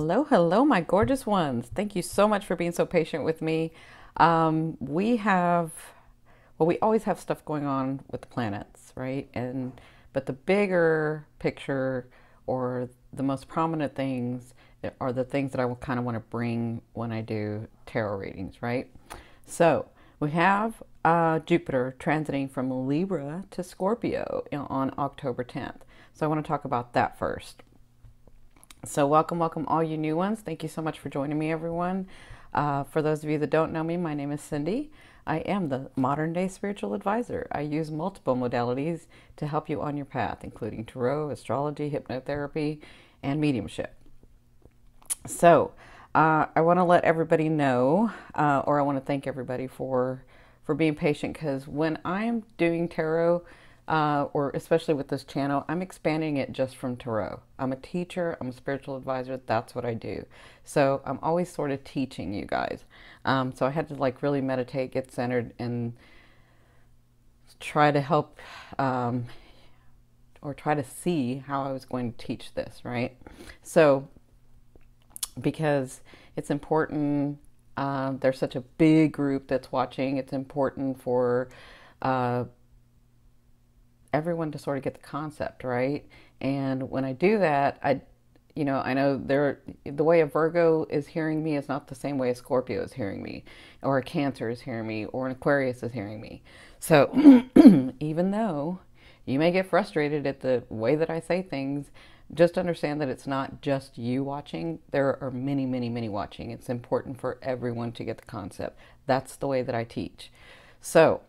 Hello, hello, my gorgeous ones. Thank you so much for being so patient with me. We have, well, we always have stuff going on with the planets, right? But the bigger picture or the most prominent things are the things that I kind of want to bring when I do tarot readings, right? So we have Jupiter transiting from Libra to Scorpio on October 10th. So I want to talk about that first. So welcome, welcome all you new ones. Thank you so much for joining me, everyone. For those of you that don't know me, my name is Cindy. I am the modern day spiritual advisor. I use multiple modalities to help you on your path, including tarot, astrology, hypnotherapy, and mediumship. So I want to let everybody know, or I want to thank everybody for being patient, because when I'm doing tarot, or especially with this channel, I'm expanding it just from tarot. I'm a teacher, I'm a spiritual advisor, that's what I do. So I'm always sort of teaching you guys. So I had to like really meditate, get centered, and try to help, or try to see how I was going to teach this, right? So, because it's important, there's such a big group that's watching, it's important for, everyone to sort of get the concept, right? And when I do that, I know the way a Virgo is hearing me is not the same way a Scorpio is hearing me, or a Cancer is hearing me, or an Aquarius is hearing me. So even though you may get frustrated at the way that I say things, just understand that it's not just you watching. There are many, many, many watching. It's important for everyone to get the concept. That's the way that I teach. So,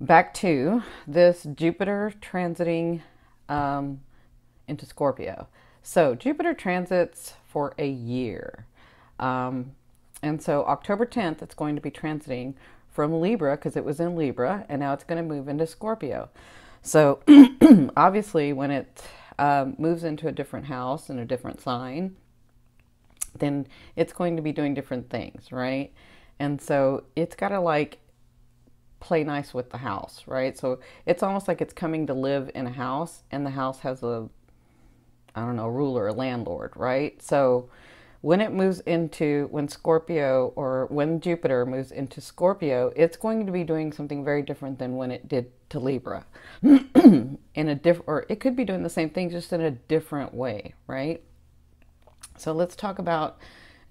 back to this Jupiter transiting into Scorpio. So Jupiter transits for a year. And so October 10th, it's going to be transiting from Libra, because it was in Libra, and now it's going to move into Scorpio. So obviously when it moves into a different house and a different sign, then it's going to be doing different things, right? And so it's got to like play nice with the house, right? So it's almost like it's coming to live in a house, and the house has a, I don't know, ruler, a landlord, right? So when Scorpio, or when Jupiter moves into Scorpio, it's going to be doing something very different than when it did to Libra. Or it could be doing the same thing, just in a different way, right? So let's talk about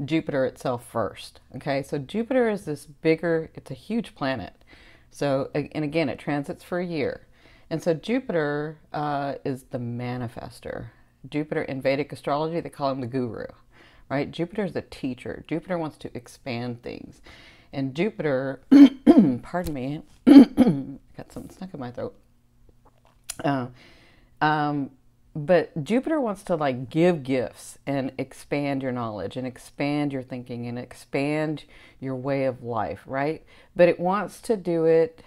Jupiter itself first. Okay, so Jupiter is it's a huge planet. So, and again, it transits for a year. And so Jupiter is the manifester. Jupiter in Vedic astrology, they call him the guru, right? Jupiter is the teacher. Jupiter wants to expand things. And Jupiter, pardon me, got something stuck in my throat. But Jupiter wants to like give gifts and expand your knowledge and expand your thinking and expand your way of life, right? But it wants to do it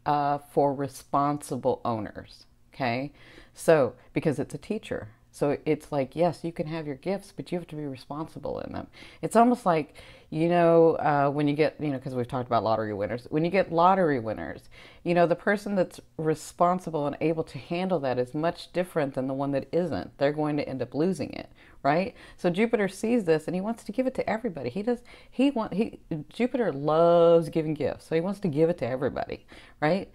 for responsible owners, okay? So, because it's a teacher. So it's like, yes, you can have your gifts, but you have to be responsible in them. It's almost like, when you get, because we've talked about lottery winners, when you get lottery winners, the person that's responsible and able to handle that is much different than the one that isn't. They're going to end up losing it, right? So Jupiter sees this and he wants to give it to everybody. Jupiter loves giving gifts, so he wants to give it to everybody, right?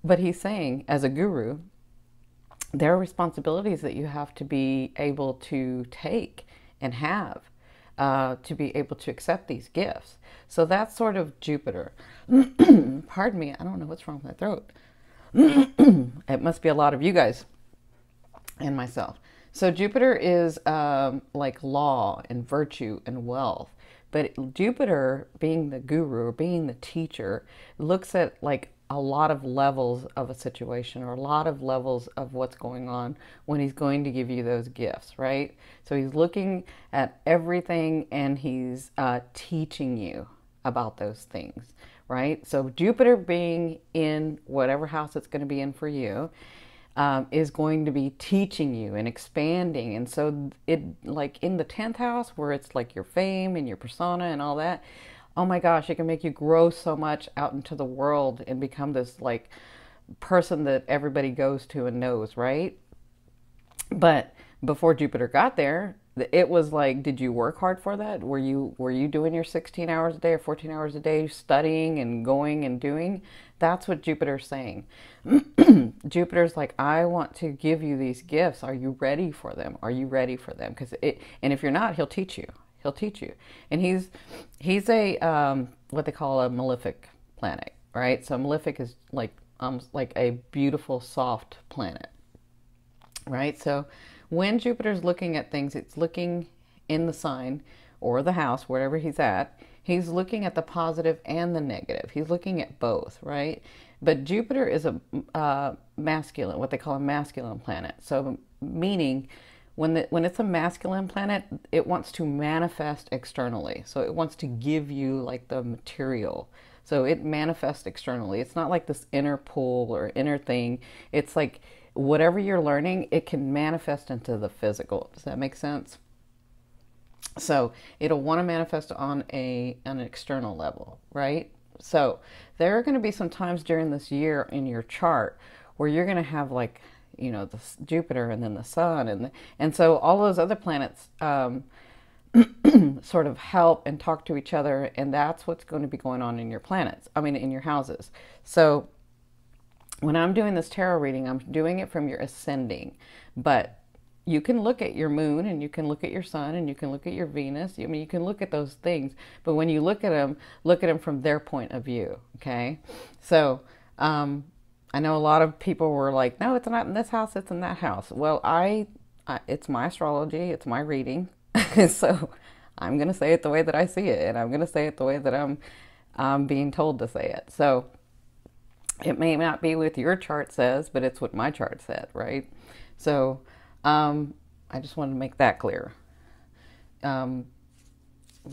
But he's saying, as a guru, there are responsibilities that you have to be able to take and have to be able to accept these gifts. So that's sort of Jupiter. Pardon me, I don't know what's wrong with my throat. It must be a lot of you guys and myself. So Jupiter is like law and virtue and wealth. But Jupiter, being the guru or being the teacher, looks at like a lot of levels of a situation, or a lot of levels of what's going on when he's going to give you those gifts, right? So he's looking at everything and he's teaching you about those things, right? So Jupiter being in whatever house it's going to be in for you is going to be teaching you and expanding. And so it, like in the 10th house, where it's like your fame and your persona and all that, oh my gosh, it can make you grow so much out into the world and become this like person that everybody goes to and knows, right? But before Jupiter got there, it was like, did you work hard for that? Were you doing your 16 hours a day or 14 hours a day studying and going and doing? That's what Jupiter's saying. Jupiter's like, I want to give you these gifts. Are you ready for them? Are you ready for them? And if you're not, he'll teach you. He'll teach you. And he's a what they call a malefic planet, right? So malefic is like a beautiful soft planet, right? So when Jupiter's looking at things, it's looking in the sign or the house, wherever he's at. He's looking at the positive and the negative. He's looking at both, right? But Jupiter is a masculine, what they call a masculine planet. So meaning when it's a masculine planet, it wants to manifest externally. So it wants to give you like the material. So it manifests externally. It's not like this inner pull or inner thing. It's like whatever you're learning, it can manifest into the physical. Does that make sense? So it'll want to manifest on an external level, right? So there are going to be some times during this year in your chart where you're going to have like, you know, the Jupiter and then the sun and so all those other planets sort of help and talk to each other, and that's what's going to be going on in your planets. I mean, in your houses. So when I'm doing this tarot reading, I'm doing it from your ascending, but you can look at your moon and you can look at your sun and you can look at your Venus. I mean, you can look at those things, but when you look at them from their point of view. Okay. So, I know a lot of people were like, no, it's not in this house, it's in that house. Well, it's my astrology, it's my reading. So I'm going to say it the way that I see it, and I'm going to say it the way that I'm being told to say it. So it may not be what your chart says, but it's what my chart said, right? So I just wanted to make that clear. Let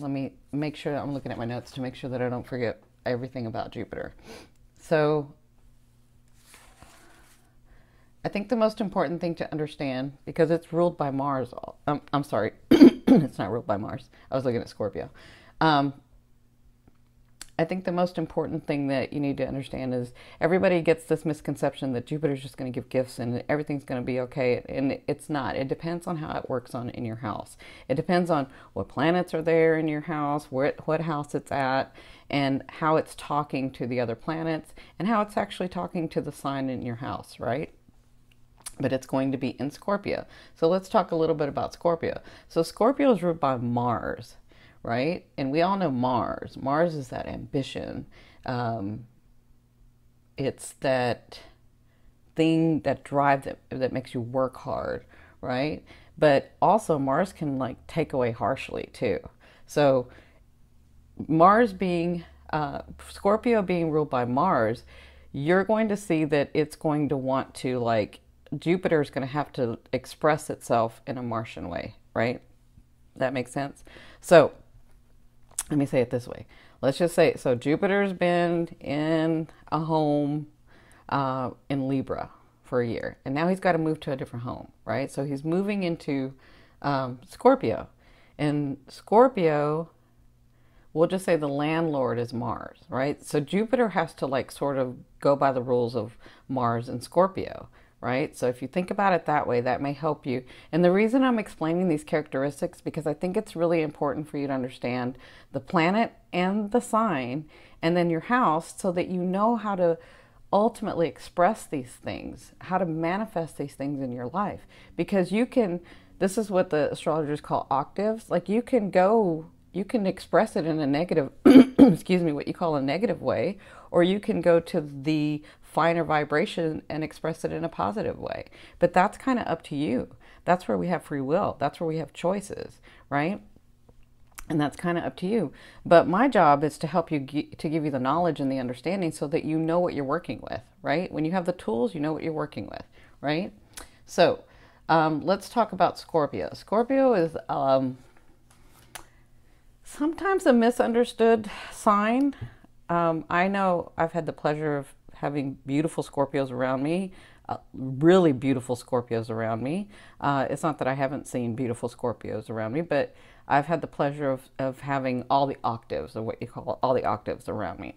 me make sure that I'm looking at my notes to make sure that I don't forget everything about Jupiter. So I think the most important thing to understand, because it's ruled by Mars, I'm sorry, it's not ruled by Mars. I was looking at Scorpio. I think the most important thing that you need to understand is everybody gets this misconception that Jupiter's just going to give gifts and everything's going to be okay. And it's not. It depends on how it works in your house. It depends on what planets are there in your house, what house it's at, and how it's talking to the other planets, and how it's actually talking to the sign in your house, right? But it's going to be in Scorpio. So let's talk a little bit about Scorpio. So Scorpio is ruled by Mars, right? And we all know Mars. Mars is that ambition. It's that thing, that drive that makes you work hard, right? But also Mars can like take away harshly too. So Mars being, Scorpio being ruled by Mars, you're going to see that it's going to want to like, Jupiter is going to have to express itself in a Martian way, right? That makes sense? So let me say it this way. Let's just say, so Jupiter's been in a home in Libra for a year, and now he's got to move to a different home, right? So he's moving into Scorpio. And Scorpio, we'll just say the landlord is Mars, right? So Jupiter has to like sort of go by the rules of Mars and Scorpio, right? So if you think about it that way, that may help you. And the reason I'm explaining these characteristics, because I think it's really important for you to understand the planet and the sign and then your house, so that you know how to ultimately express these things, how to manifest these things in your life. Because you can, this is what the astrologers call octaves. Like you can express it in a negative, excuse me, what you call a negative way, or you can go to the finer vibration and express it in a positive way. But that's kind of up to you. That's where we have free will. That's where we have choices, right? And that's kind of up to you. But my job is to help you, to give you the knowledge and the understanding so that you know what you're working with, right? When you have the tools, you know what you're working with, right? So let's talk about Scorpio. Scorpio is sometimes a misunderstood sign. I know I've had the pleasure of having beautiful Scorpios around me, really beautiful Scorpios around me. It's not that I haven't seen beautiful Scorpios around me, but I've had the pleasure of having all the octaves, or what you call all the octaves around me.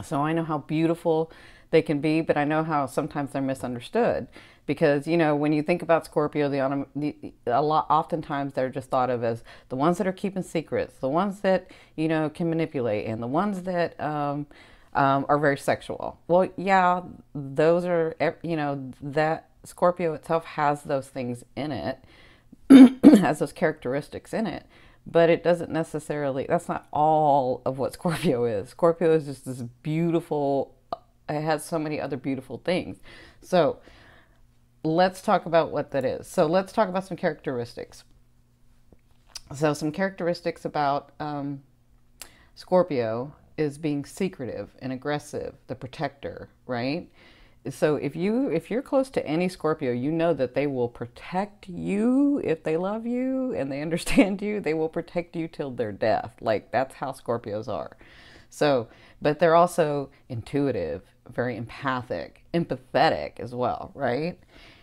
So I know how beautiful they can be, but I know how sometimes they're misunderstood because, you know, when you think about Scorpio, oftentimes they're just thought of as the ones that are keeping secrets, the ones that, you know, can manipulate, and the ones that are very sexual. Well, yeah, those are, you know, that Scorpio itself has those things in it, has those characteristics in it, but it doesn't necessarily, that's not all of what Scorpio is. Scorpio is just this beautiful, it has so many other beautiful things. So let's talk about what that is. So let's talk about some characteristics. So some characteristics about Scorpio is being secretive and aggressive, the protector, right? So if you're close to any Scorpio, you know that they will protect you if they love you and they understand you. They will protect you till their death. Like, that's how Scorpios are. So, but they're also intuitive, very empathic, empathetic as well, right?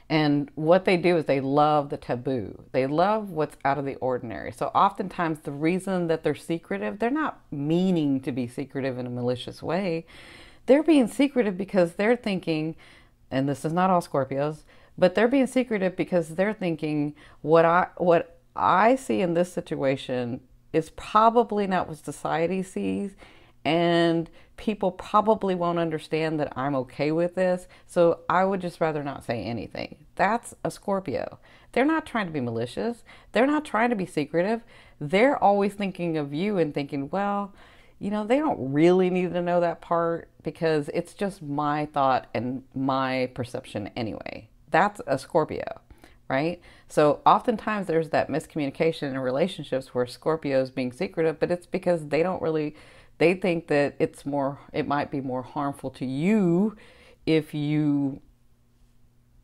And what they do is they love the taboo. They love what's out of the ordinary. So oftentimes the reason that they're secretive, they're not meaning to be secretive in a malicious way. They're being secretive because they're thinking, and this is not all Scorpios, but they're being secretive because they're thinking what I see in this situation is probably not what society sees, and people probably won't understand that I'm okay with this, so I would just rather not say anything. That's a Scorpio. They're not trying to be malicious. They're not trying to be secretive. They're always thinking of you and thinking, well, you know, they don't really need to know that part because it's just my thought and my perception anyway. That's a Scorpio, right? So oftentimes there's that miscommunication in relationships where Scorpios being secretive, but it's because they think that it might be more harmful to you if you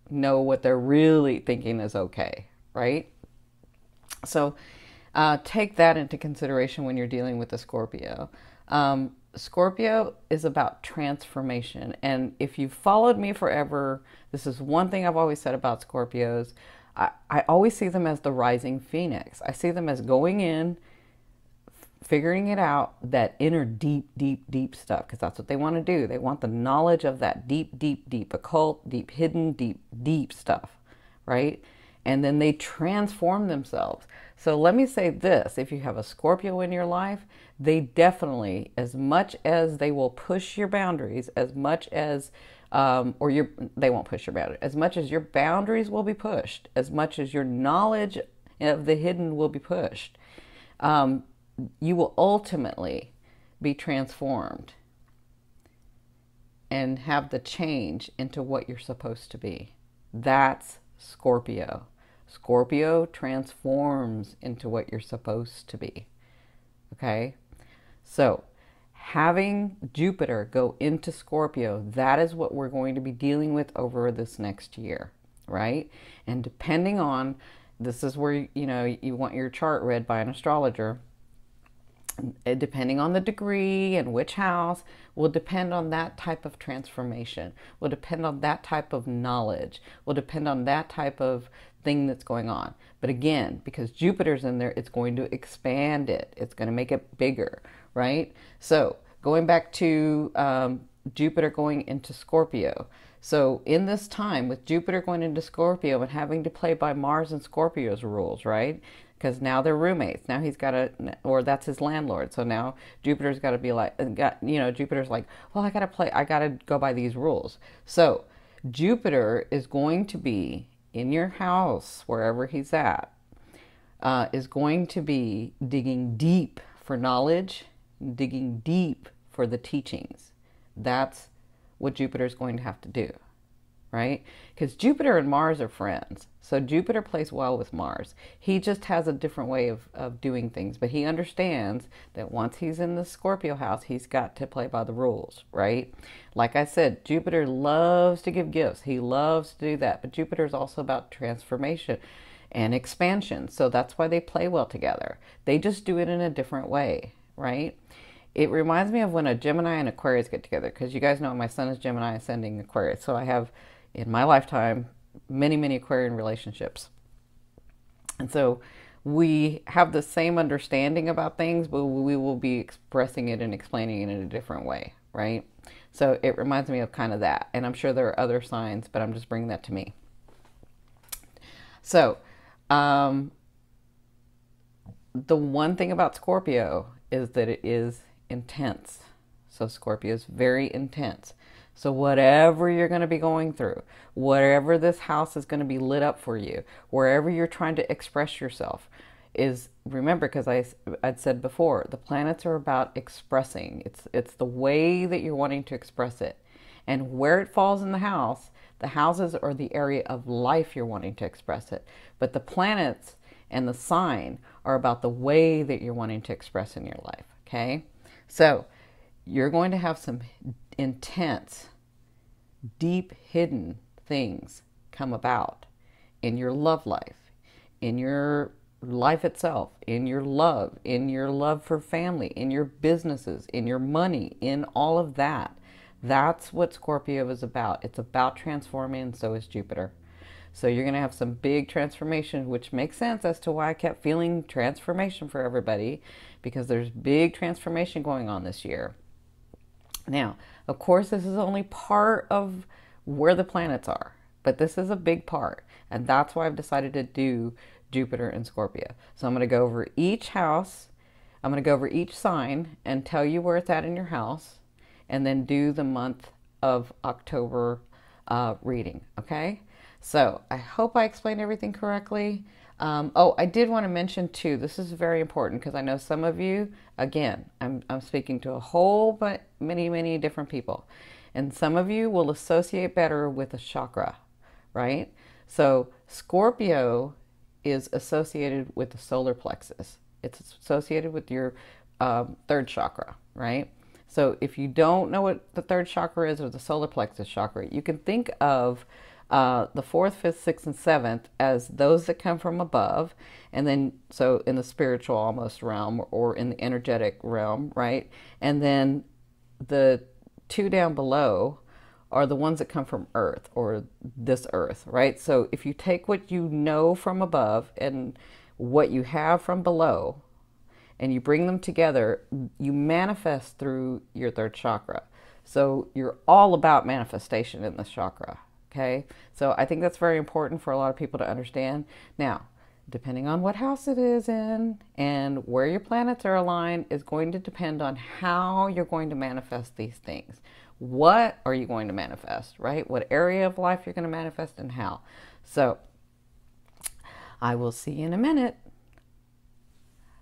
know what they're really thinking is okay, right? So take that into consideration when you're dealing with a Scorpio. Scorpio is about transformation. And if you've followed me forever, this is one thing I've always said about Scorpios. I always see them as the rising phoenix. I see them as going in, figuring it out, that inner deep, deep, deep stuff, because that's what they want to do. They want the knowledge of that deep, deep, deep occult, deep hidden, deep, deep stuff, right? And then they transform themselves. So let me say this, if you have a Scorpio in your life, they definitely, as much as they will push your boundaries, as much as, they won't push your boundaries, as much as your boundaries will be pushed, as much as your knowledge of the hidden will be pushed, you will ultimately be transformed and have the change into what you're supposed to be. That's Scorpio. Scorpio transforms into what you're supposed to be. Okay? So, having Jupiter go into Scorpio, that is what we're going to be dealing with over this next year, right? And depending on, this is where, you know, you want your chart read by an astrologer. Depending on the degree and which house will depend on that type of transformation, will depend on that type of knowledge, will depend on that type of thing that's going on. But again, because Jupiter's in there, it's going to expand it. It's going to make it bigger, right? So going back to Jupiter going into Scorpio. So in this time with Jupiter going into Scorpio and having to play by Mars and Scorpio's rules, right? Because now they're roommates. Now he's got to, or that's his landlord. So now Jupiter's got to be like, Jupiter's like, well, I got to go by these rules. So Jupiter is going to be in your house, wherever he's at, is going to be digging deep for knowledge, digging deep for the teachings. That's what Jupiter's going to have to do, right? Because Jupiter and Mars are friends. So Jupiter plays well with Mars. He just has a different way of doing things. But he understands that once he's in the Scorpio house, he's got to play by the rules, right? Like I said, Jupiter loves to give gifts. He loves to do that. But Jupiter is also about transformation and expansion. So that's why they play well together. They just do it in a different way, right? It reminds me of when a Gemini and Aquarius get together. Because you guys know my son is Gemini ascending Aquarius. So I have, in my lifetime, many, many Aquarian relationships. And so we have the same understanding about things, but we will be expressing it and explaining it in a different way, right? So it reminds me of kind of that. And I'm sure there are other signs, but I'm just bringing that to me. So, the one thing about Scorpio is that it is intense. So Scorpio is very intense. So whatever you're going to be going through, whatever this house is going to be lit up for you, wherever you're trying to express yourself, is, remember, because I'd said before, the planets are about expressing. It's the way that you're wanting to express it. And where it falls in the houses are the area of life you're wanting to express it. But the planets and the sign are about the way that you're wanting to express in your life, okay? So you're going to have some intense, deep, hidden things come about in your love life, in your life itself, in your love for family, in your businesses, in your money, in all of that. That's what Scorpio is about. It's about transforming, and so is Jupiter. So you're going to have some big transformation, which makes sense as to why I kept feeling transformation for everybody, because there's big transformation going on this year. Now, of course, this is only part of where the planets are, but this is a big part. And that's why I've decided to do Jupiter and Scorpio. So I'm going to go over each house. I'm going to go over each sign and tell you where it's at in your house, and then do the month of October reading. Okay? So I hope I explained everything correctly. Oh, I did want to mention too, this is very important because I know some of you, again, I'm speaking to a whole but many different people. And some of you will associate better with a chakra, right? So Scorpio is associated with the solar plexus. It's associated with your third chakra, right? So if you don't know what the third chakra is, or the solar plexus chakra, you can think of the fourth, fifth, sixth, and seventh as those that come from above. And then, so in the spiritual almost realm, or in the energetic realm, right? And then the two down below are the ones that come from earth, or this earth, right? So if you take what you know from above and what you have from below, and you bring them together, you manifest through your third chakra. So you're all about manifestation in this chakra, okay? So I think that's very important for a lot of people to understand. Now, depending on what house it is in and where your planets are aligned is going to depend on how you're going to manifest these things. What are you going to manifest, right? What area of life you're going to manifest and how. So I will see you in a minute.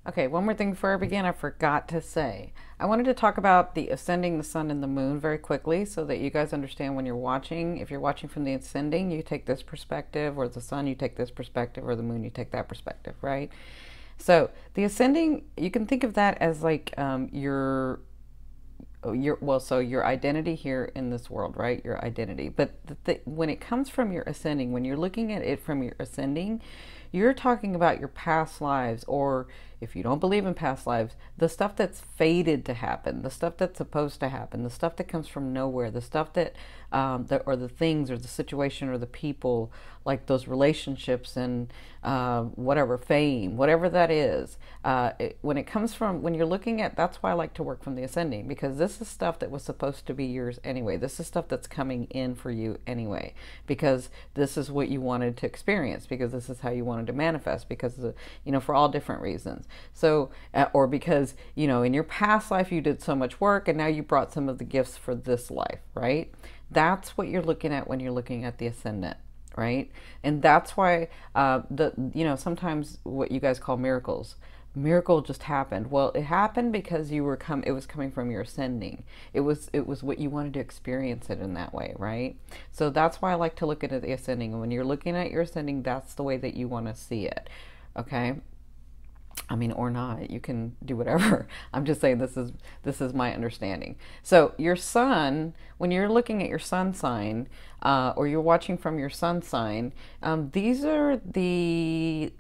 Okay, one more thing before I begin, I forgot to say. I wanted to talk about the ascending, the sun, and the moon very quickly so that you guys understand when you're watching. If you're watching from the ascending, you take this perspective, or the sun, you take this perspective, or the moon, you take that perspective, right? So the ascending, you can think of that as like your identity here in this world, right? Your identity. But when it comes from your ascending, when you're looking at it from your ascending, you're talking about your past lives, or if you don't believe in past lives, the stuff that's fated to happen, the stuff that's supposed to happen, the stuff that comes from nowhere, the stuff that, or the things, or the situation, or the people, like those relationships and whatever, fame, whatever that is. When it comes from, when you're looking at, that's why I like to work from the ascending, because this is stuff that was supposed to be yours anyway. This is stuff that's coming in for you anyway, because this is what you wanted to experience, because this is how you wanted to manifest, because, for all different reasons. So, or because, in your past life you did so much work and now you brought some of the gifts for this life, right? That's what you're looking at when you're looking at the ascendant, right? And that's why, sometimes what you guys call miracle just happened. Well, it happened because it was coming from your ascending. It was what you wanted to experience it in that way, right? So that's why I like to look at the ascending. And when you're looking at your ascending, that's the way that you want to see it, okay? I mean, or not, you can do whatever. I'm just saying this is my understanding. So your sun, when you're looking at your sun sign, or you're watching from your sun sign, these are the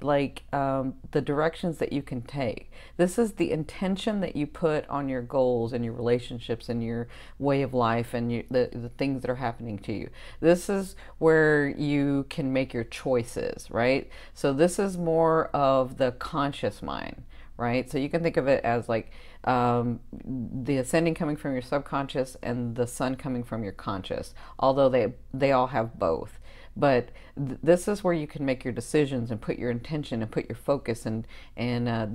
directions that you can take. This is the intention that you put on your goals and your relationships and your way of life and the things that are happening to you. This is where you can make your choices, right? So this is more of the conscious mind, right? So you can think of it as like the ascending coming from your subconscious and the sun coming from your conscious, although they all have both. But this is where you can make your decisions and put your intention and put your focus, and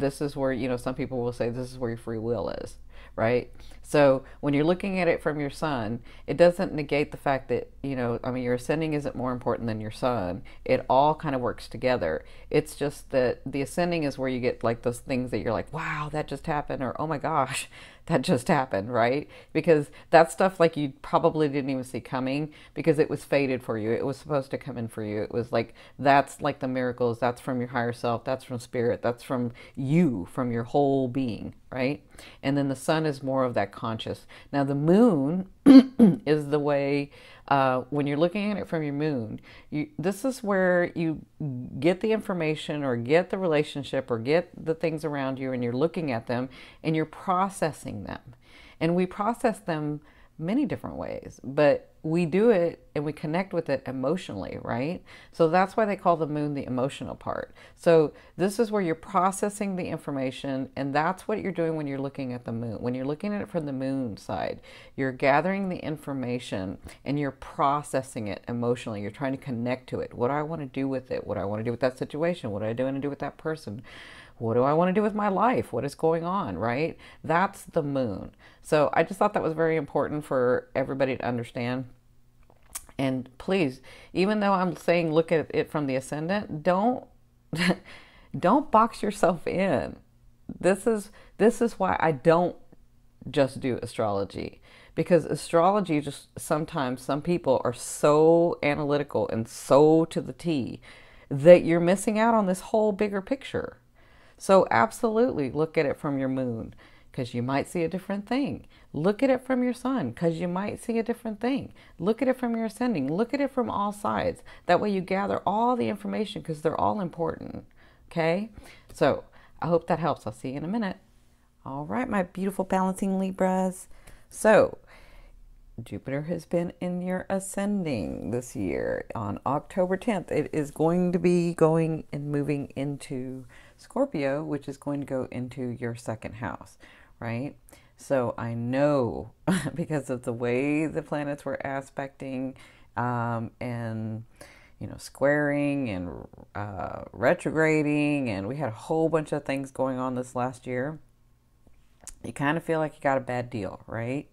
this is where, you know, some people will say this is where your free will is, right? So when you're looking at it from your sun, it doesn't negate the fact that, you know, I mean, your ascending isn't more important than your sun. It all kind of works together. It's just that the ascending is where you get like those things that you're like, wow, that just happened, or oh my gosh, that just happened, right? Because that stuff like you probably didn't even see coming because it was fated for you. It was supposed to come in for you. It was like, that's like the miracles. That's from your higher self. That's from spirit. That's from you, from your whole being, right? And then the sun is more of that conscious. Now the moon is the way, when you're looking at it from your moon, this is where you get the information or get the relationship or get the things around you, and you're looking at them and you're processing them. And we process them many different ways, but we do it and we connect with it emotionally, right? So that's why they call the moon the emotional part. So this is where you're processing the information, and that's what you're doing when you're looking at the moon. When you're looking at it from the moon side, you're gathering the information and you're processing it emotionally. You're trying to connect to it. What do I want to do with it? What do I want to do with that situation? What do I want to do with that person? What do I want to do with my life? What is going on, right? That's the moon. So I just thought that was very important for everybody to understand. And please, even though I'm saying look at it from the ascendant, don't don't box yourself in. This is why I don't just do astrology, because astrology, just sometimes some people are so analytical and so to the T that you're missing out on this whole bigger picture. So absolutely look at it from your moon, because you might see a different thing. Look at it from your sun, because you might see a different thing. Look at it from your ascending. Look at it from all sides. That way you gather all the information, because they're all important. Okay? So I hope that helps. I'll see you in a minute. All right, my beautiful balancing Libras. So Jupiter has been in your ascending this year. On October 10th, it is going to be going and moving into Scorpio, which is going to go into your second house, right? So I know because of the way the planets were aspecting and, you know, squaring and retrograding, and we had a whole bunch of things going on this last year. You kind of feel like you got a bad deal, right?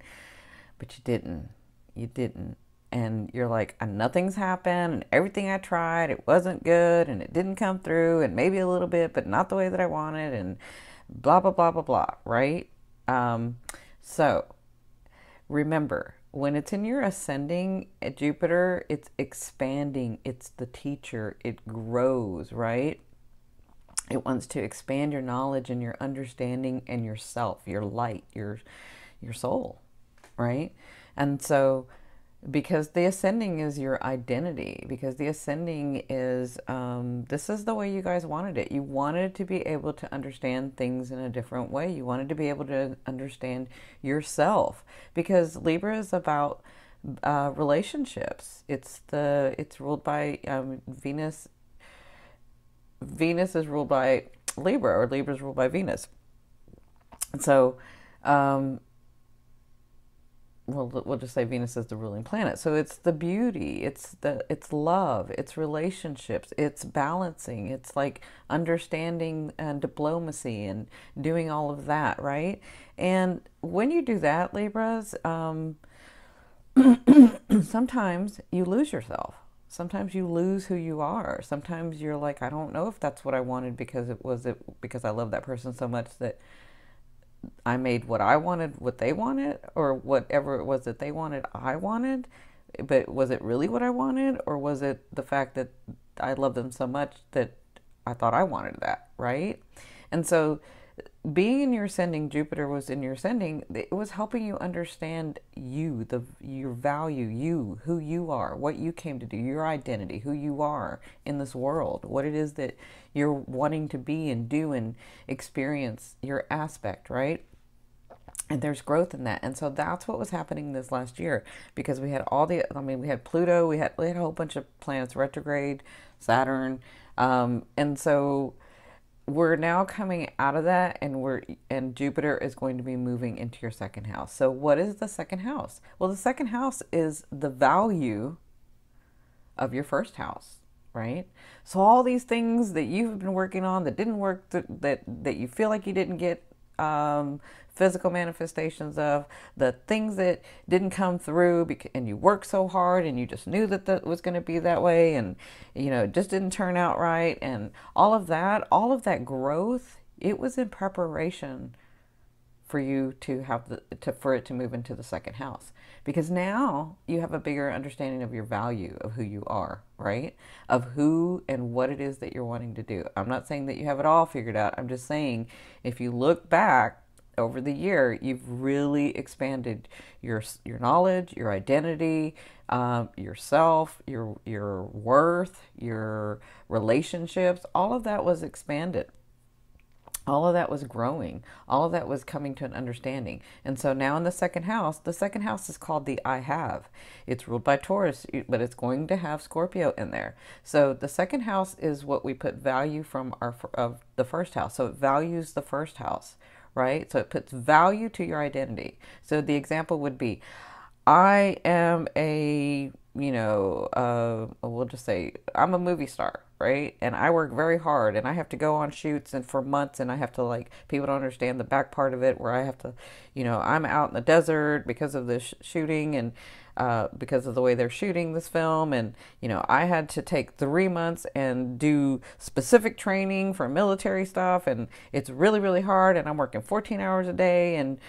But you didn't. You didn't. And you're like, nothing's happened, and everything I tried, it wasn't good, and it didn't come through, and maybe a little bit, but not the way that I wanted, and blah, blah, blah, blah, blah, right? So remember, when it's in your ascending at Jupiter, it's expanding. It's the teacher. It grows, right? It wants to expand your knowledge and your understanding and yourself, your light, your soul, right? And so because the ascending is your identity, because the ascending is, this is the way you guys wanted it. You wanted to be able to understand things in a different way. You wanted to be able to understand yourself, because Libra is about relationships. It's ruled by Venus. Venus is ruled by Libra, or Libra is ruled by Venus. And so, we'll just say Venus is the ruling planet. So it's the beauty, it's love, it's relationships, it's balancing, it's like understanding and diplomacy and doing all of that, right? And when you do that, Libras, sometimes you lose yourself. Sometimes you lose who you are. Sometimes you're like, I don't know if that's what I wanted, because because I love that person so much that I made what I wanted, what they wanted, or whatever it was that they wanted, I wanted. But was it really what I wanted, or was it the fact that I love them so much that I thought I wanted that, right? And so being in your ascending, Jupiter was in your ascending, it was helping you understand you, your value, you, who you are, what you came to do, your identity, who you are in this world, what it is that you're wanting to be and do and experience, your aspect, right? And there's growth in that. And so that's what was happening this last year, because we had we had Pluto, we had a whole bunch of planets retrograde, Saturn. And so we're now coming out of that, and Jupiter is going to be moving into your second house. So what is the second house? Well, the second house is the value of your first house, right? So all these things that you've been working on that didn't work, that you feel like you didn't get physical manifestations of, the things that didn't come through, and you worked so hard and you just knew that that was going to be that way, and it just didn't turn out right, and all of that growth, it was in preparation for you to have for it to move into the second house, because now you have a bigger understanding of your value, of who you are, right? Of who and what it is that you're wanting to do. I'm not saying that you have it all figured out. I'm just saying, if you look back over the year, you've really expanded your knowledge, your identity, yourself, your worth, your relationships. All of that was expanded. All of that was growing. All of that was coming to an understanding. And so now in the second house is called the I have. It's ruled by Taurus, but it's going to have Scorpio in there. So the second house is what we put value from of the first house. So it values the first house, right? So it puts value to your identity. So the example would be, I am we'll just say I'm a movie star, right? And I work very hard, and I have to go on shoots and for months, and I have to, people don't understand the back part of it, where I have to, I'm out in the desert because of this shooting, and because of the way they're shooting this film. And, I had to take 3 months and do specific training for military stuff. And it's really, really hard. And I'm working 14 hours a day, and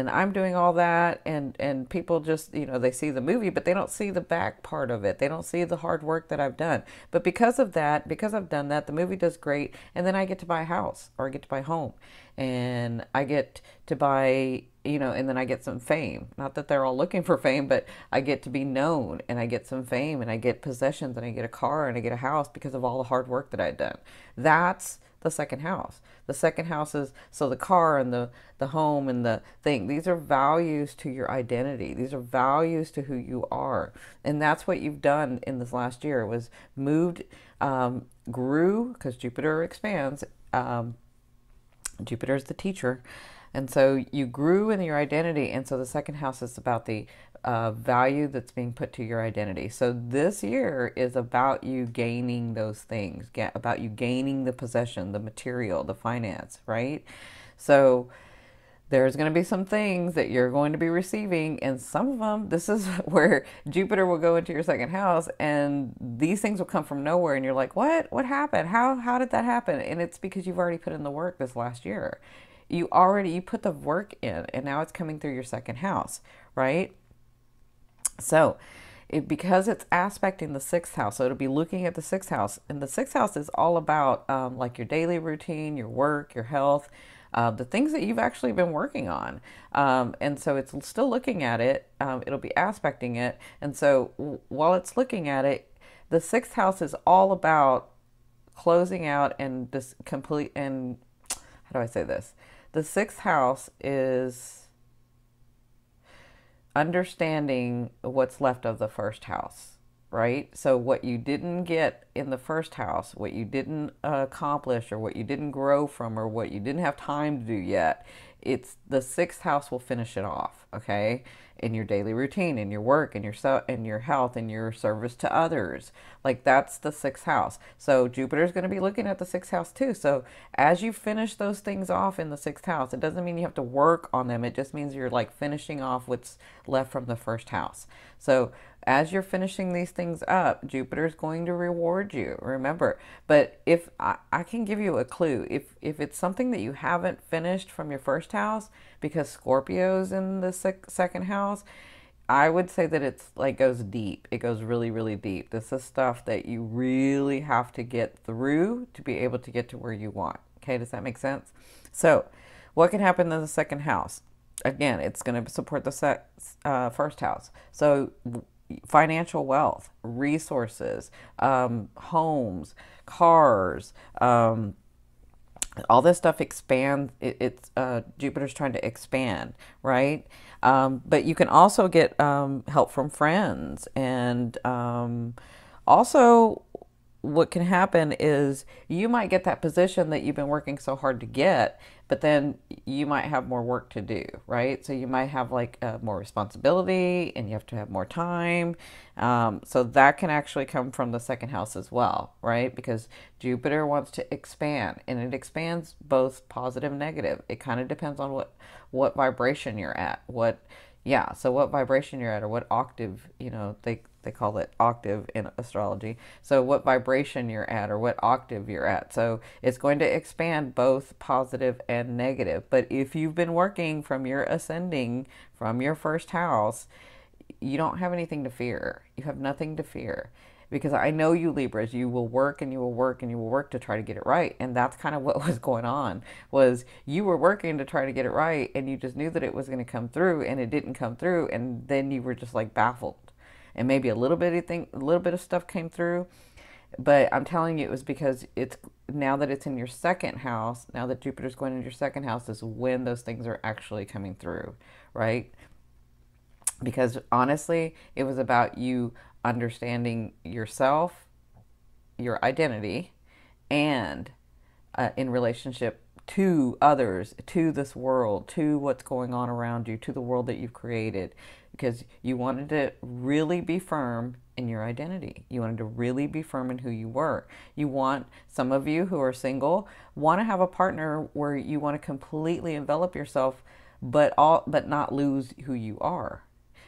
I'm doing all that. And people just, they see the movie, but they don't see the back part of it. They don't see the hard work that I've done. But because of that, because I've done that, the movie does great. And then I get to buy a house, or I get to buy a home, and I get to buy, and then I get some fame. Not that they're all looking for fame, but I get to be known, and I get some fame, and I get possessions, and I get a car, and I get a house because of all the hard work that I've done. That's the second house. The second house is, so the car and the home and the thing, these are values to your identity. These are values to who you are. And that's what you've done in this last year, was moved, grew, because Jupiter expands. Jupiter is the teacher. And so you grew in your identity. And so the second house is about the value that's being put to your identity. So this year is about you gaining those things, about you gaining the possession, the material, the finance, right? So there's going to be some things that you're going to be receiving, and some of them, this is where Jupiter will go into your second house, and these things will come from nowhere, and you're like, what happened? How did that happen? And it's because you've already put in the work this last year. You put the work in, and now it's coming through your second house, right? So because it's aspecting the sixth house, so it'll be looking at the sixth house, and the sixth house is all about your daily routine, your work, your health, the things that you've actually been working on. And so it's still looking at it. It'll be aspecting it. And so while it's looking at it, the sixth house is all about closing out and just complete. And how do I say this? The sixth house is understanding what's left of the first house, right? So what you didn't get in the first house, what you didn't accomplish, or what you didn't grow from, or what you didn't have time to do yet, it's the sixth house will finish it off, okay? In your daily routine, in your work, in your health, in your service to others. That's the sixth house. So Jupiter's going to be looking at the sixth house too. So as you finish those things off in the sixth house, it doesn't mean you have to work on them. It just means you're finishing off what's left from the first house. So as you're finishing these things up, Jupiter's going to reward you, remember. But if I can give you a clue, if it's something that you haven't finished from your first house, because Scorpio's in the second house, I would say that it's goes deep. It goes really, really deep. This is stuff that you really have to get through to be able to get to where you want. Okay, does that make sense? So what can happen in the second house? Again, it's going to support the first house. So financial wealth, resources, homes, cars, all this stuff expands. It's Jupiter's trying to expand, right? But you can also get help from friends, and also what can happen is you might get that position that you've been working so hard to get, but then you might have more work to do, right? So you might have like more responsibility and you have to have more time. So that can actually come from the second house as well, right? Because Jupiter wants to expand, and it expands both positive and negative. It kind of depends on what vibration you're at, so what vibration you're at, or what octave, they call it octave in astrology. So what vibration you're at, or what octave you're at. So it's going to expand both positive and negative. But if you've been working from your ascending, from your first house, you don't have anything to fear. You have nothing to fear. Because I know you Libras, you will work and you will work and you will work to try to get it right. And that's kind of what was going on, was you were working to try to get it right, and you just knew that it was going to come through, and it didn't come through, and then you were just like baffled. And maybe a little bit of stuff came through, but I'm telling you, it was because it's now that it's in your second house, now that Jupiter's going into your second house, is when those things are actually coming through, right? Because honestly, it was about you understanding yourself, your identity, and in relationship to others, to this world, to what's going on around you, to the world that you've created. Because you wanted to really be firm in your identity. You wanted to really be firm in who you were. Some of you who are single want to have a partner where you want to completely envelop yourself, but not lose who you are.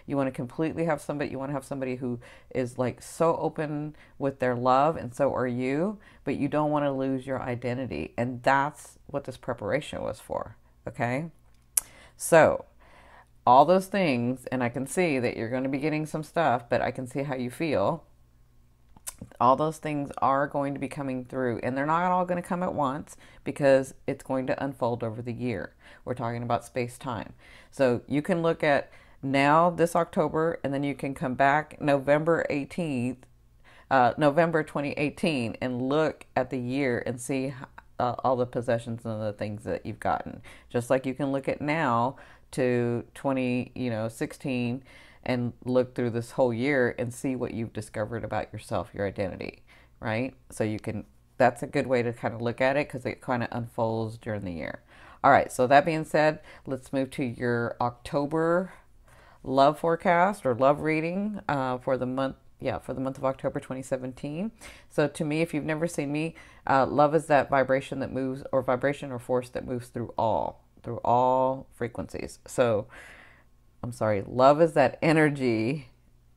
You want to completely have somebody, you want to have somebody who is like so open with their love, and so are you, but you don't want to lose your identity. And that's what this preparation was for. Okay. So all those things, and I can see that you're going to be getting some stuff, but I can see how you feel. All those things are going to be coming through, and they're not all going to come at once because it's going to unfold over the year. We're talking about space-time. So you can look at now this October, and then you can come back November 18th, November 2018, and look at the year and see all the possessions and the things that you've gotten. Just like you can look at now to 2016 and look through this whole year and see what you've discovered about yourself, your identity, right? So that's a good way to kind of look at it, because it kind of unfolds during the year. All right, so that being said, let's move to your October love forecast or love reading for the month of October 2017. So to me, if you've never seen me, love is that vibration that moves, or vibration or force that moves through all frequencies. So I'm sorry, love is that energy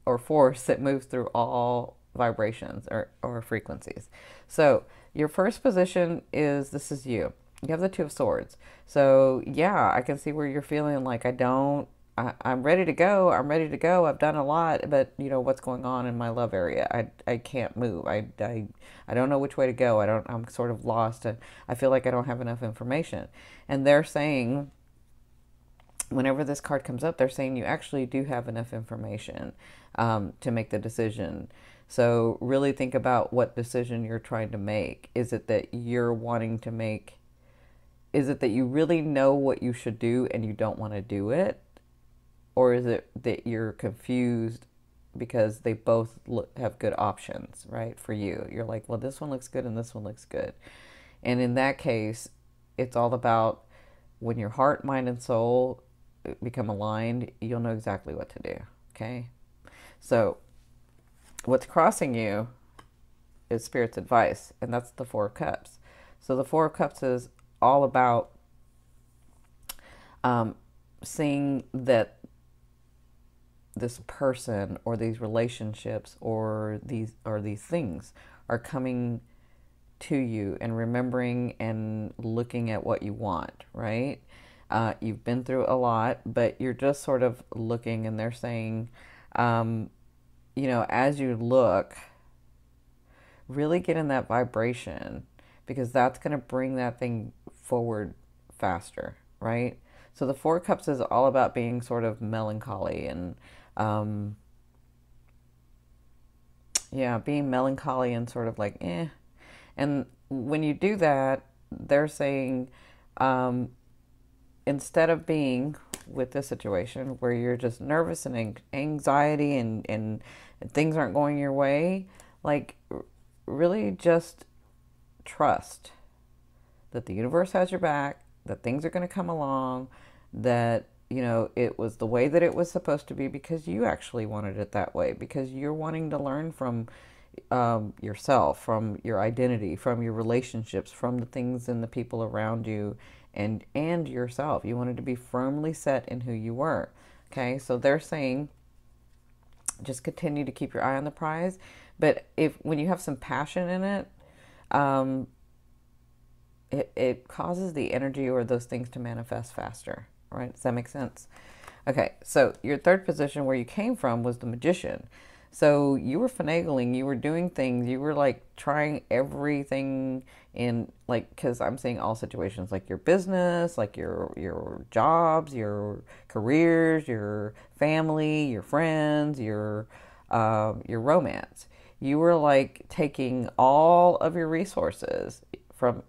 or force that moves through all vibrations or frequencies. So your first position this is you. You have the Two of Swords. So yeah, I can see where you're feeling like I'm ready to go. I've done a lot, but what's going on in my love area? I can't move. I don't know which way to go. I'm sort of lost. I feel like I don't have enough information. And they're saying, whenever this card comes up, they're saying you actually do have enough information to make the decision. So really think about what decision you're trying to make. Is it that you're wanting to make? Is it that you really know what you should do and you don't want to do it? Or is it that you're confused because they both have good options, right, for you? You're like, well, this one looks good and this one looks good. And in that case, it's all about when your heart, mind, and soul become aligned, you'll know exactly what to do, okay? So what's crossing you is Spirit's advice, and that's the Four of Cups. So the Four of Cups is all about seeing that this person or these relationships or these things are coming to you, and remembering and looking at what you want, right? You've been through a lot, but you're just sort of looking, and they're saying, as you look, really get in that vibration, because that's going to bring that thing forward faster, right? So the Four of Cups is all about being sort of melancholy and being melancholy and sort of like, eh. And when you do that, they're saying, instead of being with this situation where you're just nervous and anxiety and things aren't going your way, like really just trust that the universe has your back, that things are going to come along, that, you know, it was the way that it was supposed to be because you actually wanted it that way, because you're wanting to learn from yourself, from your identity, from your relationships, from the things and the people around you, and yourself. You wanted to be firmly set in who you were. Okay, so they're saying just continue to keep your eye on the prize, but if when you have some passion in it, um, it causes the energy or those things to manifest faster. Right? Does that make sense? Okay, so your third position where you came from was the magician. So you were finagling, you were doing things, you were like trying everything in, like, because I'm saying all situations, like your business, like your jobs, your careers, your family, your friends, your romance. You were like taking all of your resources from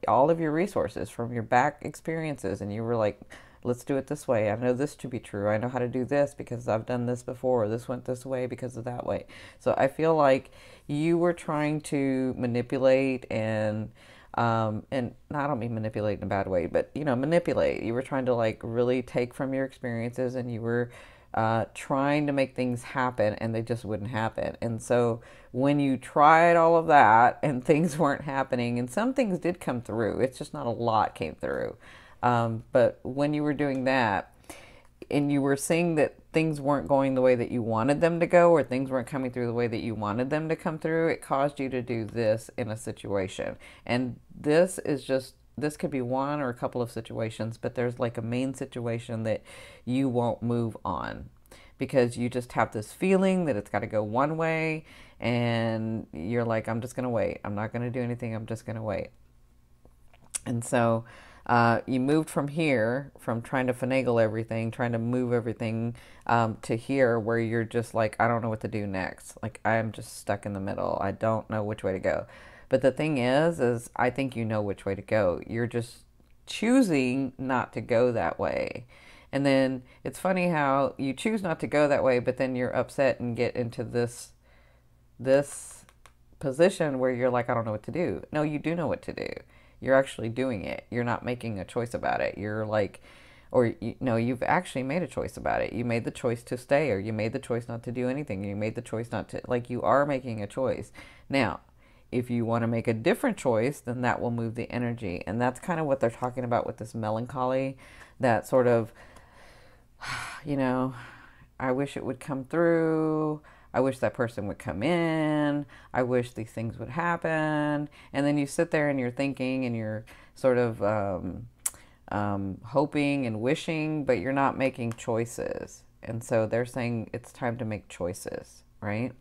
your back experiences, and you were like, let's do it this way. I know this to be true. I know how to do this because I've done this before. This went this way because of that way. So I feel like you were trying to manipulate and I don't mean manipulate in a bad way, but, you know, manipulate. You were trying to like really take from your experiences, and you were trying to make things happen, and they just wouldn't happen. And so when you tried all of that and things weren't happening, and some things did come through, it's just not a lot came through. But when you were doing that and you were seeing that things weren't going the way that you wanted them to go, or things weren't coming through the way that you wanted them to come through, it caused you to do this in a situation. And this could be one or a couple of situations, but there's like a main situation that you won't move on because you just have this feeling that it's got to go one way, and you're like, I'm just going to wait. I'm not going to do anything. I'm just going to wait. And so you moved from here, from trying to finagle everything, trying to move everything, to here where you're just like, I don't know what to do next. Like, I'm just stuck in the middle. I don't know which way to go. But the thing is I think you know which way to go. You're just choosing not to go that way. And then it's funny how you choose not to go that way, but then you're upset and get into this position where you're like, I don't know what to do. No, you do know what to do. You're actually doing it. You're not making a choice about it. You're like, or you know, you've actually made a choice about it. You made the choice to stay, or you made the choice not to do anything. You made the choice not to, like, you are making a choice. Now, if you want to make a different choice, then that will move the energy. And that's kind of what they're talking about with this melancholy, that sort of, you know, I wish it would come through. I wish that person would come in. I wish these things would happen. And then you sit there and you're thinking and you're sort of hoping and wishing, but you're not making choices. And so they're saying it's time to make choices, right?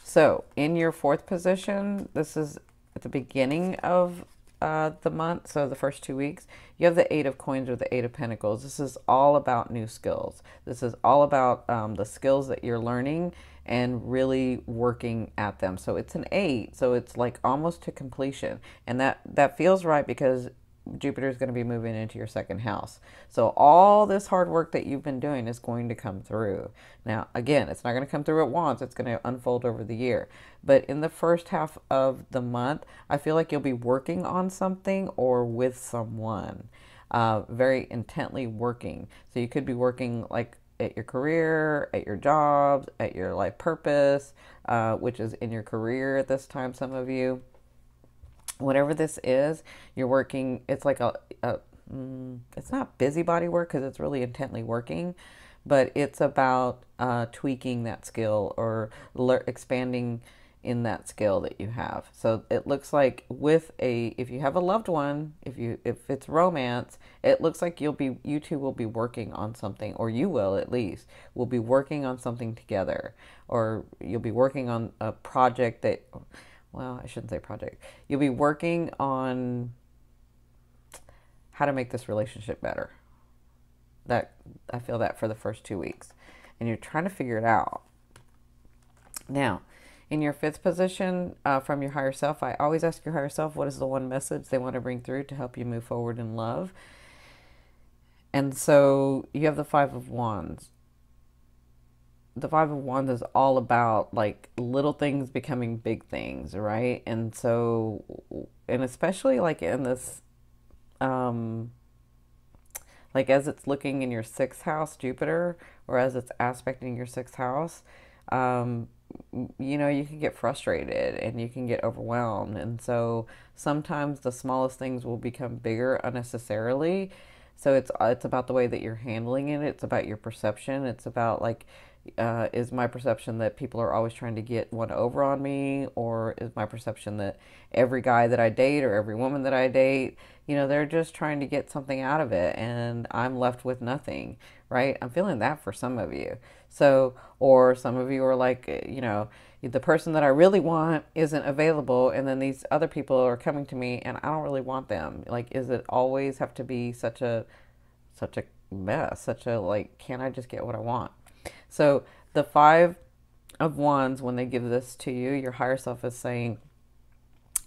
So in your fourth position, this is at the beginning of the month, so the first 2 weeks, you have the Eight of Coins or the Eight of Pentacles. This is all about new skills. This is all about the skills that you're learning and really working at them. So it's an 8, so it's like almost to completion. And that feels right because Jupiter is going to be moving into your second house. So all this hard work that you've been doing is going to come through. Now, again, it's not going to come through at once. It's going to unfold over the year. But in the first half of the month, I feel like you'll be working on something or with someone, very intently working. So you could be working like at your career, at your jobs, at your life purpose, which is in your career at this time, some of you. Whatever this is, you're working, it's like it's not busybody work because it's really intently working, but it's about tweaking that skill or expanding in that skill that you have. So it looks like if you have a loved one, if it's romance, it looks like you two will be working on something, or you will at least, will be working on something together, or you'll be working on a project that, well, I shouldn't say project. You'll be working on how to make this relationship better. That I feel that for the first 2 weeks. And you're trying to figure it out. Now, in your fifth position, from your higher self, I always ask your higher self, what is the one message they want to bring through to help you move forward in love? And so you have the Five of Wands. the Five of Wands is all about like little things becoming big things, right? And so, and especially like in this, um, like as it's looking in your sixth house, Jupiter, or as it's aspecting your sixth house, um, you know, you can get frustrated and you can get overwhelmed. And so sometimes the smallest things will become bigger unnecessarily. So it's about the way that you're handling it. It's about your perception. It's about like, is my perception that people are always trying to get one over on me, or is my perception that every guy that I date or every woman that I date, you know, they're just trying to get something out of it and I'm left with nothing, right? I'm feeling that for some of you. So, or some of you are like, you know, the person that I really want isn't available, and then these other people are coming to me and I don't really want them. Like, is it always have to be such a mess, such a like, can I just get what I want? So the Five of Wands, when they give this to you, your higher self is saying,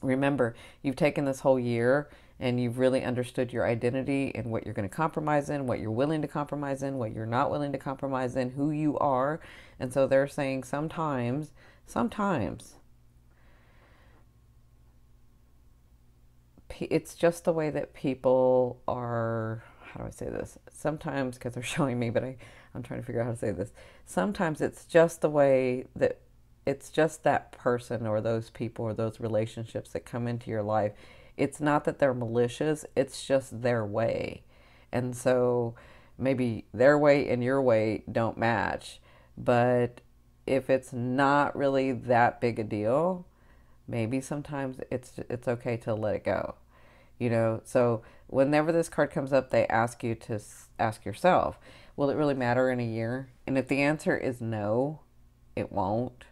remember, you've taken this whole year and you've really understood your identity and what you're going to compromise in, what you're willing to compromise in, what you're not willing to compromise in, who you are. And so they're saying sometimes it's just the way that people are. How do I say this? Sometimes, because they're showing me, but I'm trying to figure out how to say this. Sometimes it's just the way that it's just that person or those people or those relationships that come into your life. It's not that they're malicious, it's just their way. And so maybe their way and your way don't match. But if it's not really that big a deal, maybe sometimes it's okay to let it go. You know, so whenever this card comes up, they ask you to ask yourself, will it really matter in a year? And if the answer is no, it won't,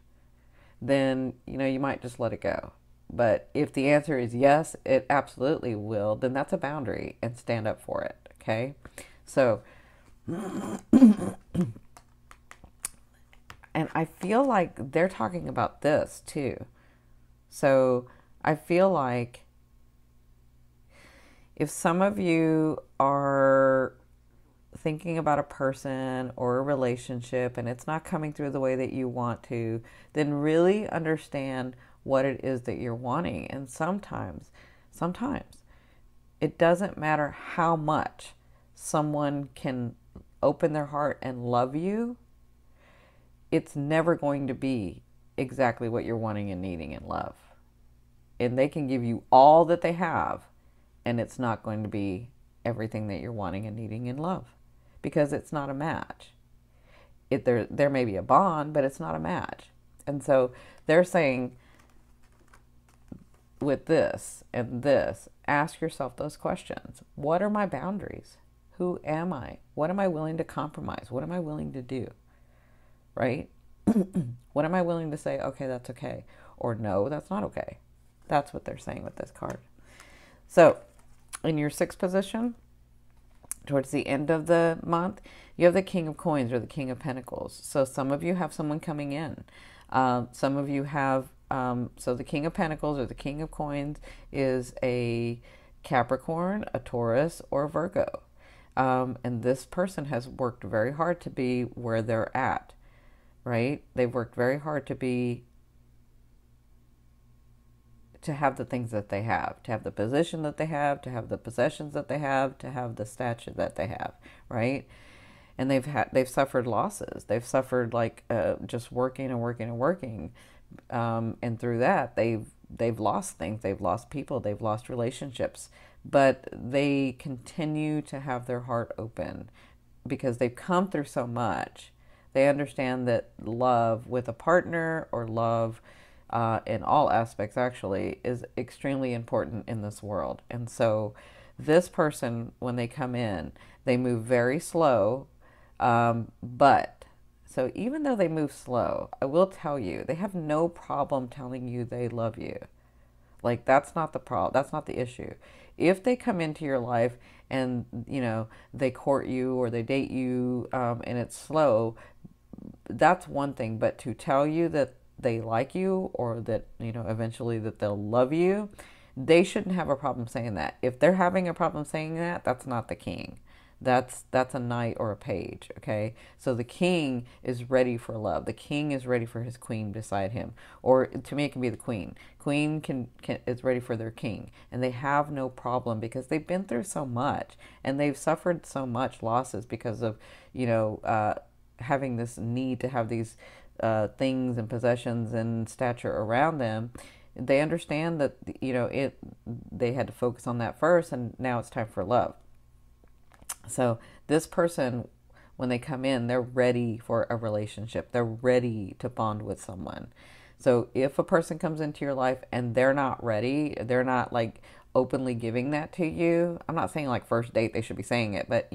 then, you know, you might just let it go. But if the answer is yes, it absolutely will, then that's a boundary and stand up for it. Okay. So, and I feel like they're talking about this too. So I feel like if some of you are thinking about a person or a relationship and it's not coming through the way that you want to, then really understand what it is that you're wanting. And sometimes it doesn't matter how much someone can open their heart and love you, it's never going to be exactly what you're wanting and needing in love. And they can give you all that they have, and it's not going to be everything that you're wanting and needing in love, because it's not a match. There may be a bond, but it's not a match. And so they're saying, with this and this, ask yourself those questions. What are my boundaries? Who am I? What am I willing to compromise? What am I willing to do? Right? What am I willing to say, okay, that's okay, or no, that's not okay? That's what they're saying with this card. So in your sixth position, towards the end of the month, you have the King of Coins or the King of Pentacles. So some of you have someone coming in. Some of you have, so the King of Pentacles or the King of Coins is a Capricorn, a Taurus, or a Virgo. And this person has worked very hard to be where they're at, right? They've worked very hard to have the things that they have, to have the position that they have, to have the possessions that they have, to have the stature that they have, right? And they've suffered losses. They've suffered like just working and working and working, and through that they've lost things. They've lost people. They've lost relationships, but they continue to have their heart open because they've come through so much. They understand that love with a partner or love in all aspects actually is extremely important in this world. And so this person, when they come in, they move very slow, but so even though they move slow, I will tell you, they have no problem telling you they love you. Like, that's not the problem. That's not the issue. If they come into your life and, you know, they court you or they date you, and it's slow, that's one thing. But to tell you that they like you or that, you know, eventually that they'll love you, they shouldn't have a problem saying that. If they're having a problem saying that, that's not the king. That's a knight or a page, okay? So the king is ready for love. The king is ready for his queen beside him. Or to me, it can be the queen. Queen is ready for their king. And they have no problem because they've been through so much. And they've suffered so much losses because of, having this need to have these things and possessions and stature around them. They understand that, they had to focus on that first, and now it's time for love. So this person, when they come in, they're ready for a relationship. They're ready to bond with someone. So if a person comes into your life and they're not ready, they're not like openly giving that to you. I'm not saying like first date they should be saying it, but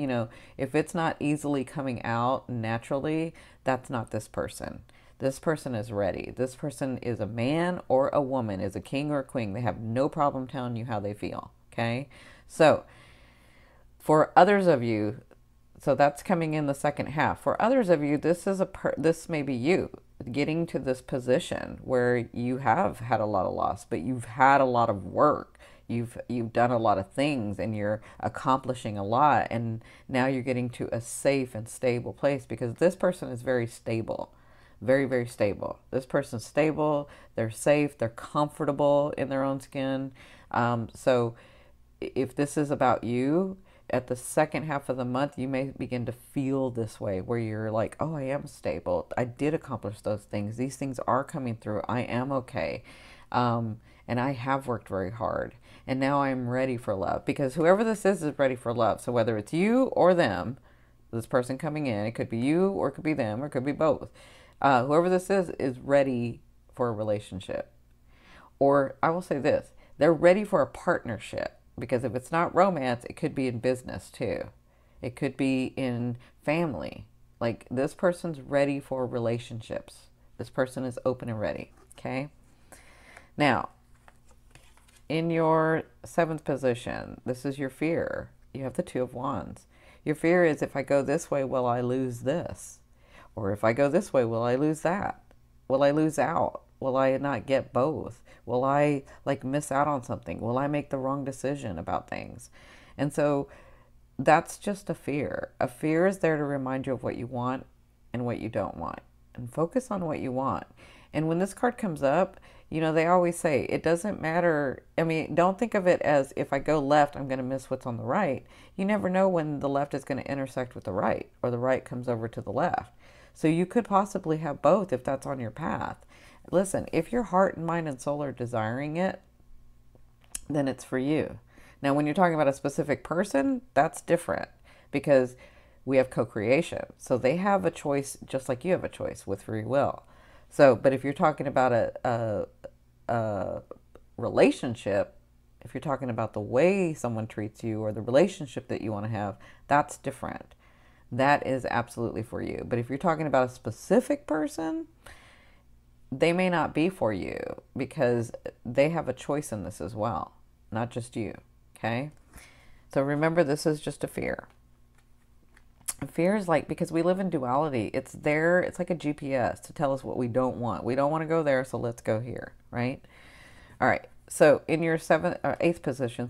if it's not easily coming out naturally, that's not this person. This person is ready. This person is a man or a woman, is a king or a queen. They have no problem telling you how they feel. Okay. So for others of you, so that's coming in the second half. For others of you, this may be you getting to this position where you have had a lot of loss, but you've had a lot of work. You've done a lot of things and you're accomplishing a lot, and now you're getting to a safe and stable place because this person is very stable. Very, very stable. This person's stable, they're safe, they're comfortable in their own skin. So if this is about you, at the second half of the month, you may begin to feel this way where you're like, oh, I am stable. I did accomplish those things. These things are coming through. I am okay. And I have worked very hard. And now I'm ready for love, because whoever this is ready for love. So whether it's you or them, this person coming in, it could be you or it could be them or it could be both. Whoever this is ready for a relationship. Or I will say this, they're ready for a partnership. Because if it's not romance, it could be in business too. It could be in family. Like, this person's ready for relationships. This person is open and ready. Okay. Now, in your seventh position, this is your fear. You have the Two of Wands. Your fear is, if I go this way, will I lose this? Or if I go this way, will I lose that? Will I lose out? Will I not get both? Will I miss out on something? Will I make the wrong decision about things? And so that's just a fear. A fear is there to remind you of what you want and what you don't want. And focus on what you want. And when this card comes up, they always say it doesn't matter. I mean, don't think of it as if I go left, I'm going to miss what's on the right. You never know when the left is going to intersect with the right, or the right comes over to the left. So you could possibly have both if that's on your path. Listen, if your heart and mind and soul are desiring it, then it's for you. Now, when you're talking about a specific person, that's different, because we have co-creation. So they have a choice just like you have a choice with free will. So, but if you're talking about a relationship, if you're talking about the way someone treats you or the relationship that you want to have, that's different. That is absolutely for you. But if you're talking about a specific person, they may not be for you, because they have a choice in this as well, not just you. Okay. So remember, this is just a fear. Fear is because we live in duality. It's there. It's like a GPS to tell us what we don't want. We don't want to go there, so let's go here. Right. All right. So in your eighth position,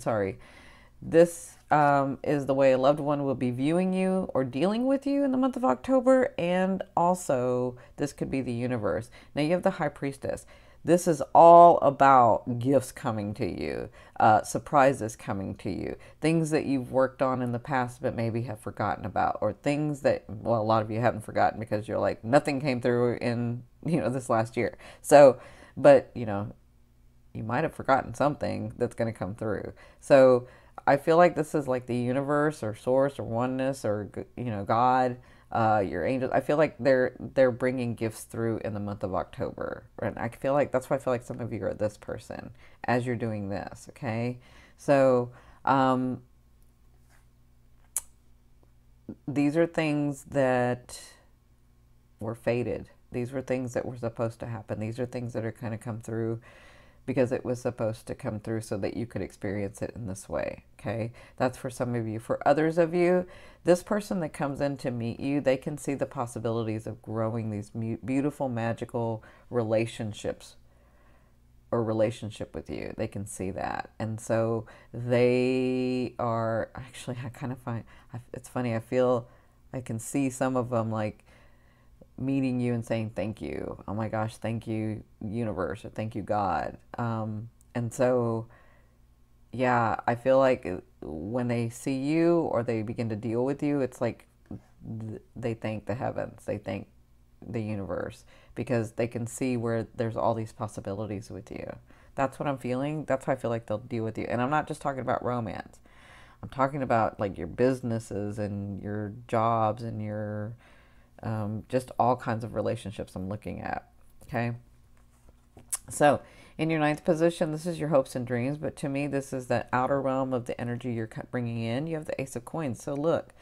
this is the way a loved one will be viewing you or dealing with you in the month of October. And also, this could be the universe. Now, you have the High Priestess. This is all about gifts coming to you, surprises coming to you, things that you've worked on in the past but maybe have forgotten about, or things that, well, a lot of you haven't forgotten because you're like, nothing came through in, this last year. So, but, you might have forgotten something that's going to come through. So I feel like this is like the universe or source or oneness or, God, your angels. I feel like they're bringing gifts through in the month of October. And I feel like that's why I feel like some of you are this person as you're doing this. Okay. So, these are things that were fated. These were things that were supposed to happen. These are things that are kind of come through because it was supposed to come through so that you could experience it in this way. Okay. That's for some of you. For others of you, this person that comes in to meet you, they can see the possibilities of growing these beautiful, magical relationships or relationship with you. They can see that. And so they are actually, I kind of find it's funny. I feel I can see some of them like meeting you and saying thank you. Oh my gosh, thank you, universe, or thank you, God. And so, yeah, I feel like when they see you or they begin to deal with you, it's like they thank the heavens, they thank the universe, because they can see where there's all these possibilities with you. That's what I'm feeling. That's how I feel like they'll deal with you. And I'm not just talking about romance. I'm talking about like your businesses and your jobs and your just all kinds of relationships I'm looking at. Okay. So in your ninth position, this is your hopes and dreams. But to me, this is the outer realm of the energy you're bringing in. You have the Ace of Coins. So look,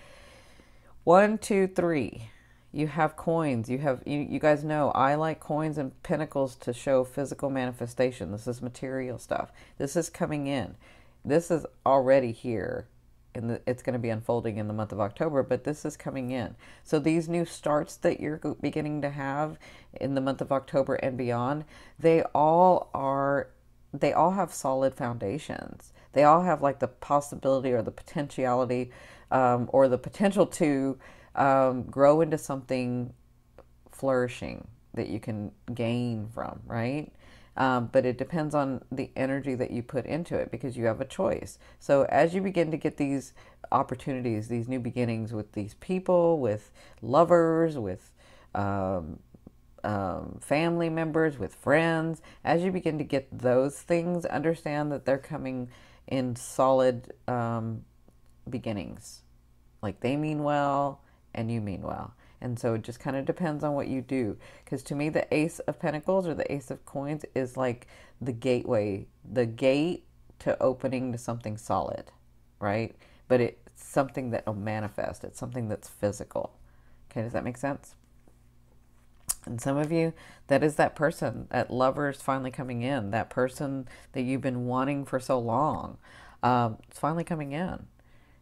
1, 2, 3. You have coins. You guys know I like coins and pentacles to show physical manifestation. This is material stuff. This is coming in. This is already here. And it's going to be unfolding in the month of October, but this is coming in. So these new starts that you're beginning to have in the month of October and beyond, they all have solid foundations. They all have like the possibility or the potentiality or the potential to grow into something flourishing that you can gain from, right? But it depends on the energy that you put into it, because you have a choice. So as you begin to get these opportunities, these new beginnings with these people, with lovers, with family members, with friends, as you begin to get those things, understand that they're coming in solid beginnings. Like they mean well and you mean well. And so it just kind of depends on what you do. Because to me, the Ace of Pentacles or the Ace of Coins is like the gateway, the gate to opening to something solid, right? But it's something that will manifest. It's something that's physical. Okay, does that make sense? And some of you, that is that person, that lover is finally coming in. That person that you've been wanting for so long. It's finally coming in.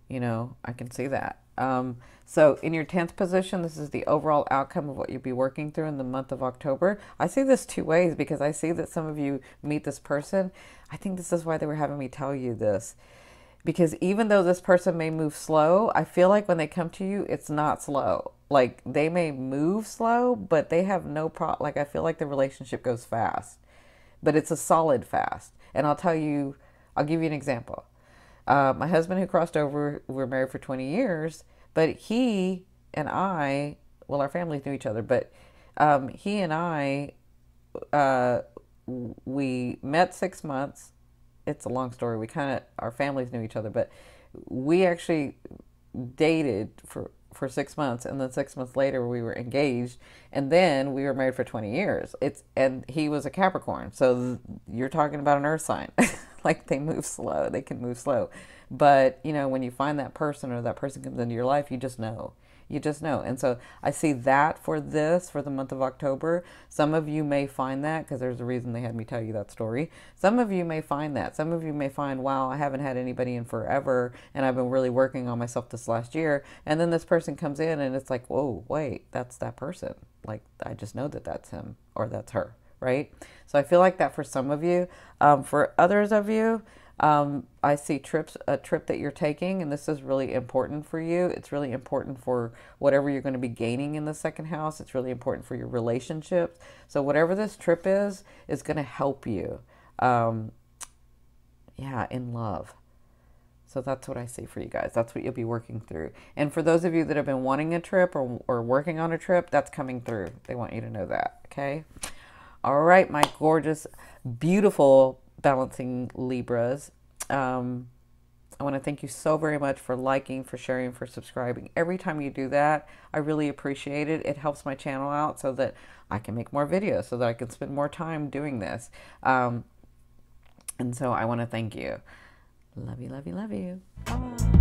You know, I can see that. So in your 10th position, this is the overall outcome of what you'll be working through in the month of October. I see this two ways, because I see that some of you meet this person. I think this is why they were having me tell you this. Because even though this person may move slow, I feel like when they come to you, it's not slow. Like they may move slow, but they have no problem. Like I feel like the relationship goes fast, but it's a solid fast. And I'll give you an example. My husband who crossed over, we're married for 20 years, but he and I, well, our families knew each other, but he and I, we met 6 months. It's a long story. Our families knew each other, but we actually dated for 6 months, and then 6 months later we were engaged, and then we were married for 20 years. And he was a Capricorn, so you're talking about an earth sign. Like they move slow, they can move slow. But, you know, when you find that person or that person comes into your life, you just know. You just know. And so I see that for the month of October. Some of you may find that, because there's a reason they had me tell you that story. Some of you may find that. Some of you may find, wow, I haven't had anybody in forever, and I've been really working on myself this last year. And then this person comes in, and it's like, whoa, wait, that's that person. Like, I just know that that's him or that's her, right? So I feel like that for some of you. For others of you, I see a trip that you're taking, and this is really important for you. It's really important for whatever you're going to be gaining in the second house. It's really important for your relationships. So whatever this trip is going to help you, in love. So that's what I see for you guys. That's what you'll be working through. And for those of you that have been wanting a trip or working on a trip, that's coming through. They want you to know that, okay? All right, my gorgeous, beautiful balancing Libras. I want to thank you so very much for liking, for sharing, for subscribing. Every time you do that, I really appreciate it. It helps my channel out so that I can make more videos, so that I can spend more time doing this. And so I want to thank you. Love you, love you, love you. Bye.